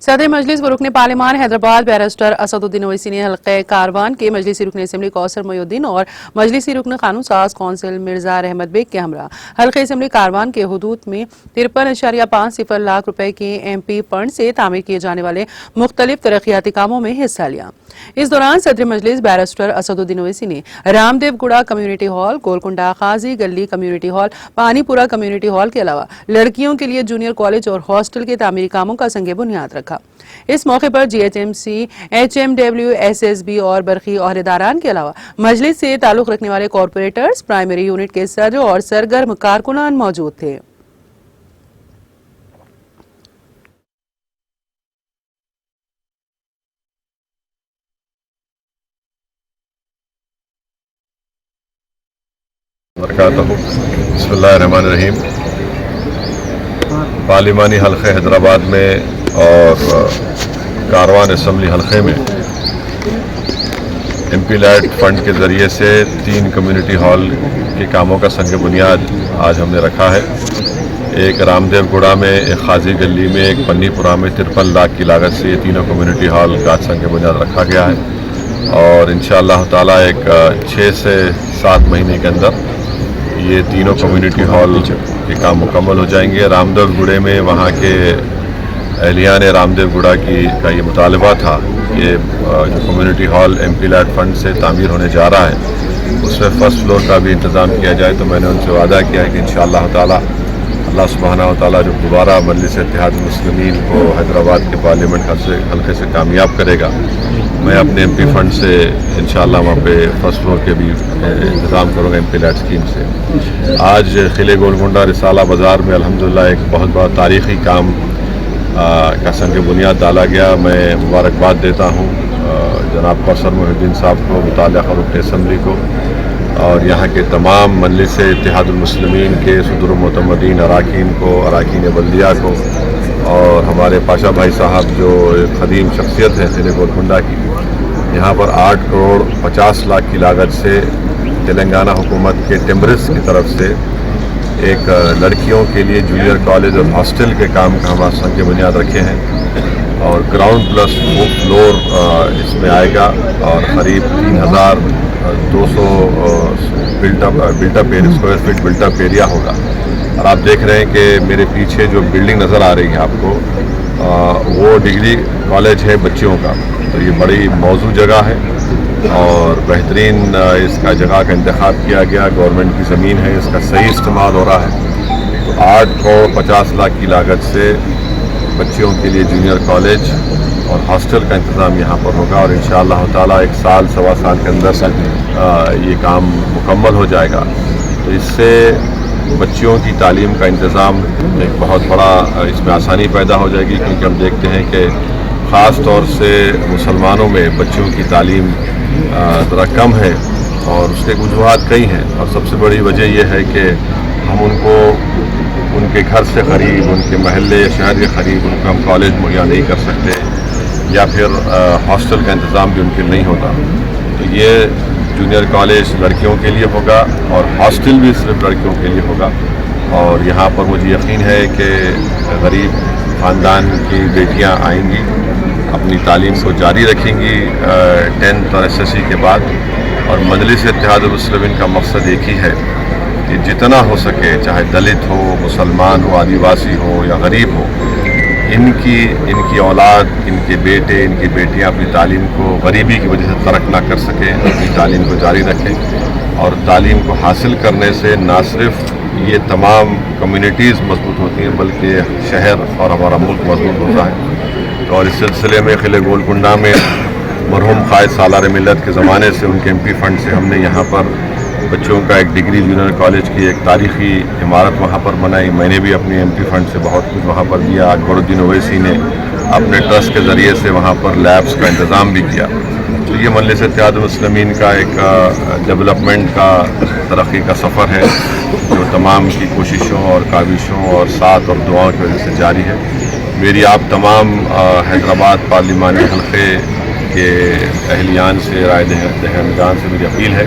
صدر مجلس و رکن پارلیمان حیدرآباد بیرسٹر اسدالدین اویسی نے حلقہ کاروان کے مجلسی رکن اسمبلی کوثر محی الدین اور مجلسی رکن قانون ساز کونسل مرزا رحمت بیگ کے ہمراہ حلقہ اسمبلی کاروان کے حدود میں 53.50 لاکھ روپے کے ایم پی فنڈ سے تعمیر کیے جانے والے مختلف ترقیاتی کاموں میں حصہ لیا۔ اس دوران صدر مجلس بیرسٹر اسدالدین اویسی نے رام دیو گڑا کمیونٹی ہال، گولکنڈہ قاضی گلی کمیونٹی ہال، پانی پورا کمیونٹی ہال کے علاوہ لڑکیوں کے لیے جونیئر کالج اور ہاسٹل کے تعمیری کاموں کا سنگ بنیاد رکھا۔ اس موقع پر G H M C, H M W, S S B اور برقی عہدیداران کے علاوہ مجلس سے تعلق رکھنے والے کارپوریٹرز، پرائمری یونٹ کے صدر اور سرگرم کارکنان موجود تھے۔ بسم اللہ الرحمن الرحیم۔ پارلیمانی حلقہ حیدرآباد میں اور کاروان اسمبلی حلقے میں ایم پی لیڈ فنڈ کے ذریعے سے 3 کمیونٹی ہال کے کاموں کا سنگ بنیاد آج ہم نے رکھا ہے۔ ایک رام دیو گڑا میں، ایک قاضی گلی میں، ایک پنی پورا میں 53 لاکھ کی لاگت سے یہ تینوں کمیونٹی ہال کا سنگ بنیاد رکھا گیا ہے اور انشاءاللہ تعالی ایک 6 سے 7 مہینے کے اندر یہ تینوں کمیونٹی ہال کے کام مکمل ہو جائیں گے۔ رام دیو گڑے میں وہاں کے اہلیان رام دیو گڑا کا یہ مطالبہ تھا کہ جو community hall M P LAD fund سے تعمیر ہونے جا رہا ہے اس میں فرسٹ فلور کا بھی انتظام کیا جائے، تو میں نے ان سے وعدہ کیا ہے کہ انشاءاللہ تعالی اللہ سبحانہ و تعالی جو دوبارہ مجلس اتحاد المسلمین کو حیدرآباد کے پارلیمنٹ حلقے سے کامیاب کرے گا، میں اپنے ایم پی فنڈ سے انشاءاللہ وہاں پہ فرسٹ فلور کے بھی انتظام کروں گا ایم پی لیڈ اسکیم سے۔ آج قلعہ گولکنڈہ رسالہ بازار میں الحمدللہ ایک بہت بڑا تاریخی کام کا سنگ بنیاد ڈالا گیا۔ میں مبارکباد دیتا ہوں جناب کوثر محی الدین صاحب کو، متعلقہ رکن اسمبلی کو اور یہاں کے تمام مجلس اتحاد المسلمین کے صدر و معتمدین اراکین کو، اراکین بلدیہ کو، اور ہمارے پاشا بھائی صاحب جو ایک قدیم شخصیت ہے قلعہ گولکنڈہ کی۔ یہاں پر 8 کروڑ 50 لاکھ کی لاگت سے تلنگانہ حکومت کے ٹمبرس کی طرف سے ایک لڑکیوں کے لیے جونیئر کالج اور ہاسٹل کے کام کا ہمارا سنگ بنیاد رکھے ہیں اور گراؤنڈ پلس 4 فلور اس میں آئے گا اور قریب 3200 square feet built up area ہوگا۔ اور آپ دیکھ رہے ہیں کہ میرے پیچھے جو بلڈنگ نظر آ رہی ہے آپ کو وہ ڈگری کالج ہے بچیوں کا، تو یہ بڑی موزوں جگہ ہے اور بہترین اس کا جگہ کا انتخاب کیا گیا۔ گورنمنٹ کی زمین ہے، اس کا صحیح استعمال ہو رہا ہے، تو 8 کروڑ 50 لاکھ کی لاگت سے بچیوں کے لیے جونیئر کالج اور ہاسٹل کا انتظام یہاں پر ہوگا اور انشاءاللہ تعالی 1 سال سوا سال کے اندر یہ کام مکمل ہو جائے گا۔ تو اس سے بچیوں کی تعلیم کا انتظام ایک بہت بڑا اس میں آسانی پیدا ہو جائے گی، کیونکہ ہم دیکھتے ہیں کہ خاص طور سے مسلمانوں میں بچیوں کی تعلیم ذرا کم ہے اور اس کے وجوہات کئی ہیں، اور سب سے بڑی وجہ یہ ہے کہ ہم ان کو ان کے گھر سے قریب، ان کے محلے یا شہر کے قریب ان کو ہم کالج مہیا نہیں کر سکتے یا پھر ہاسٹل کا انتظام بھی ان کے نہیں ہوتا۔ تو یہ جونیئر کالج لڑکیوں کے لیے ہوگا اور ہاسٹل بھی صرف لڑکیوں کے لیے ہوگا، اور یہاں پر مجھے یقین ہے کہ غریب خاندان کی بیٹیاں آئیں گی، اپنی تعلیم کو جاری رکھیں گی 10th اور SSC کے بعد، اور مجلس اتحاد المسلمین کا مقصد ایک ہی ہے کہ جتنا ہو سکے، چاہے دلت ہو، مسلمان ہو، آدیواسی ہو یا غریب ہو، ان کی اولاد، ان کے بیٹے، ان کی بیٹیاں اپنی تعلیم کو غریبی کی وجہ سے ترک نہ کر سکیں، اپنی تعلیم کو جاری رکھیں، اور تعلیم کو حاصل کرنے سے نہ صرف یہ تمام کمیونٹیز مضبوط ہوتی ہیں بلکہ شہر اور ہمارا ملک مضبوط ہوتا ہے۔ تو اور اس سلسلے میں قلعہ گولکنڈہ میں مرحوم قائد سالار ملت کے زمانے سے ان کے ایم پی فنڈ سے ہم نے یہاں پر بچوں کا ایک ڈگری جونیئر کالج کی ایک تاریخی عمارت وہاں پر بنائی۔ میں نے بھی اپنے ایم پی فنڈ سے بہت کچھ وہاں پر دیا۔ اکبر الدین اویسی نے اپنے ٹرسٹ کے ذریعے سے وہاں پر لیبس کا انتظام بھی کیا۔ تو یہ مجلس اتحاد المسلمین کا ایک ڈیولپمنٹ کا، ترقی کا سفر ہے جو تمام کی کوششوں اور کاوشوں اور ساتھ اور دعاؤں کی وجہ سے جاری ہے۔ میری آپ تمام حیدرآباد پارلیمانی حلقے کے اہلیان سے، رائے دہندگان سے میری اپیل ہے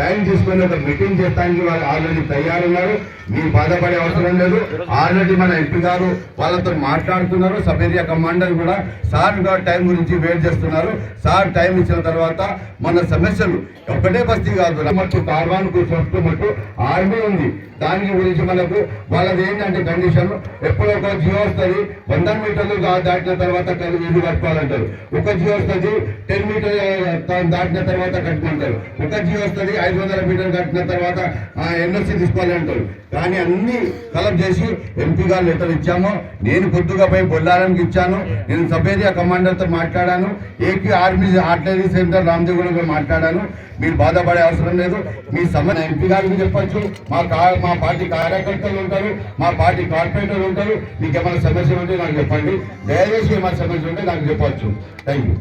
టైం తీసుకొని ఒక మీటింగ్ చేయడానికి వాళ్ళు ఆల్రెడీ తయారున్నారు. మీరు బాధపడే అవసరం లేదు. ఆల్రెడీ మన ఎంపీ గారు వాళ్ళతో మాట్లాడుతున్నారు. సబ్ ఏరియా కమాండర్ కూడా సార్ టైం గురించి వెయిట్ చేస్తున్నారు. సార్ టైం ఇచ్చిన తర్వాత మన సమస్యలు ఒకటే బస్తీ కాదు, మట్టు కార్వాన్కు సొట్టు మట్టు ఆర్మీ ఉంది. దాని గురించి మనకు వాళ్ళది ఏంటంటే కండిషన్ ఎప్పుడో ఒక జియో వస్తుంది 100 మీటర్లు దాటిన తర్వాత ఇల్లు కట్టుకోవాలంటారు. ఒక జియో వస్తుంది 10 మీటర్ దాటిన తర్వాత కట్టుకుంటారు. ఒక జియో వస్తుంది 500 మీటర్లు కట్టిన తర్వాత ఎన్ఓసి తీసుకోవాలంటారు. కానీ అన్ని కలెక్ట్ చేసి ఎంపీ గారు లెటర్ ఇచ్చాము. నేను పొద్దుగా పోయి బొల్లారానికి ఇచ్చాను. నేను సబ్ ఏరియా కమాండర్తో మాట్లాడాను. ఏపీ ఆర్మీ ఆర్టిలరీ సెంటర్ రామదేవ్గూడ పోయి మాట్లాడాను. మీరు బాధపడే అవసరం లేదు. మీ సమస్య ఎంపీ గారికి చెప్పచ్చు, మా పార్టీ కార్యకర్తలు ఉంటారు, మా పార్టీ కార్పొరేటర్లు ఉంటారు. మీకు ఏమైనా సమస్యలు ఉంటే నాకు చెప్పండి. దయచేసి ఏమైనా సమస్య ఉంటే నాకు చెప్పచ్చు. Thank you.